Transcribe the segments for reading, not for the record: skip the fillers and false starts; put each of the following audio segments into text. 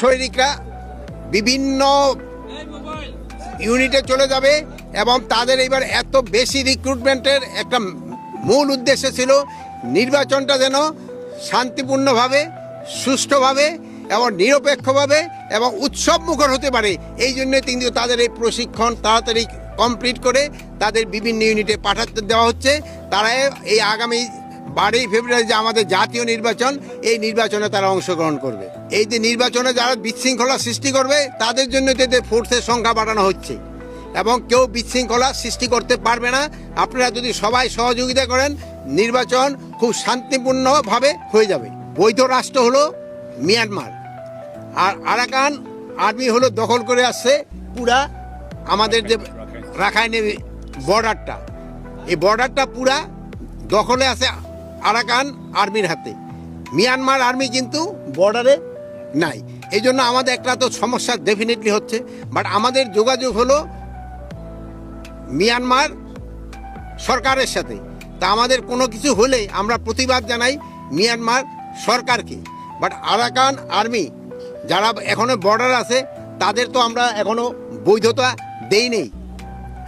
সৈনিকরা বিভিন্ন ইউনিটে চলে যাবে এবং তাদের এবার এত বেশি রিক্রুটমেন্টের একটা মূল উদ্দেশ্য ছিল নির্বাচনটা যেন শান্তিপূর্ণভাবে, সুষ্ঠুভাবে এবং নিরপেক্ষভাবে এবং উৎসব মুখর হতে পারে। এই জন্য কিন্তু তাদের এই প্রশিক্ষণ তাড়াতাড়ি কমপ্লিট করে তাদের বিভিন্ন ইউনিটে পাঠাতে দেওয়া হচ্ছে। তারা এই আগামী 12 ফেব্রুয়ারি যে আমাদের জাতীয় নির্বাচন, এই নির্বাচনে তারা অংশগ্রহণ করবে। এই যে নির্বাচনে যারা বিশৃঙ্খলা সৃষ্টি করবে তাদের জন্য তাদের ফোর্সের সংখ্যা বাড়ানো হচ্ছে এবং কেউ বিশৃঙ্খলা সৃষ্টি করতে পারবে না। আপনারা যদি সবাই সহযোগিতা করেন, নির্বাচন খুব শান্তিপূর্ণভাবে হয়ে যাবে। বৈধ রাষ্ট্র হলো মিয়ানমার, আর আরাকান আর্মি হলো দখল করে আসছে পুরা আমাদের যে রাখাইনে বর্ডারটা, এই বর্ডারটা পুরা দখলে আছে আরাকান আর্মির হাতে। মিয়ানমার আর্মি কিন্তু বর্ডারে নাই। এই জন্য আমাদের একটা তো সমস্যা ডেফিনেটলি হচ্ছে। বাট আমাদের যোগাযোগ হলো মিয়ানমার সরকারের সাথে। তা আমাদের কোনো কিছু হলে আমরা প্রতিবাদ জানাই মিয়ানমার সরকারকে। বাট আরাকান আর্মি যারা এখনো বর্ডার আছে তাদের তো আমরা এখনো বৈধতা দেই নেই,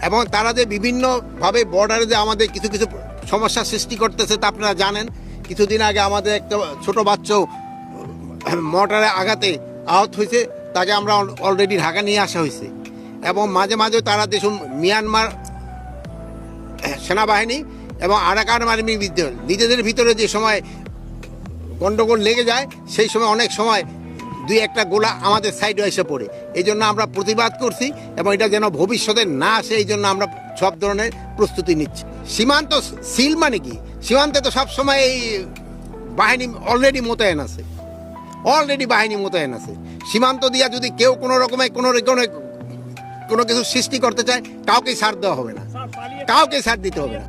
এবং তারা যে বিভিন্নভাবে বর্ডারে যে আমাদের কিছু কিছু সমস্যা সৃষ্টি করতেছে তা আপনারা জানেন। কিছুদিন আগে আমাদের একটা ছোট বাচ্চাও মর্টারে আঘাতে আহত হয়েছে, তাকে আমরা অলরেডি ঢাকা নিয়ে আসা হয়েছে। এবং মাঝে মাঝে তারা দেখুন মিয়ানমার সেনাবাহিনী এবং আরাকান আর্মির নিজেদের ভিতরে যে সময় গন্ডগোল লেগে যায়, সেই সময় অনেক সময় দুই একটা গোলা আমাদের সাইডে এসে পড়ে। এই জন্য আমরা প্রতিবাদ করছি এবং এটা যেন ভবিষ্যতে না আসে এই জন্য আমরা সব ধরনের প্রস্তুতি নিচ্ছি। সীমান্ত সিল মানে কি? সীমান্তে তো সবসময় এই বাহিনী অলরেডি মোতায়েন আছে, বাহিনী মোতায়েন আছে। সীমান্ত দিয়া যদি কেউ কোনো রকমের কোনো কিছু সৃষ্টি করতে চায়, কাউকে ছাড় দেওয়া হবে না, কাউকে ছাড় দিতে হবে না।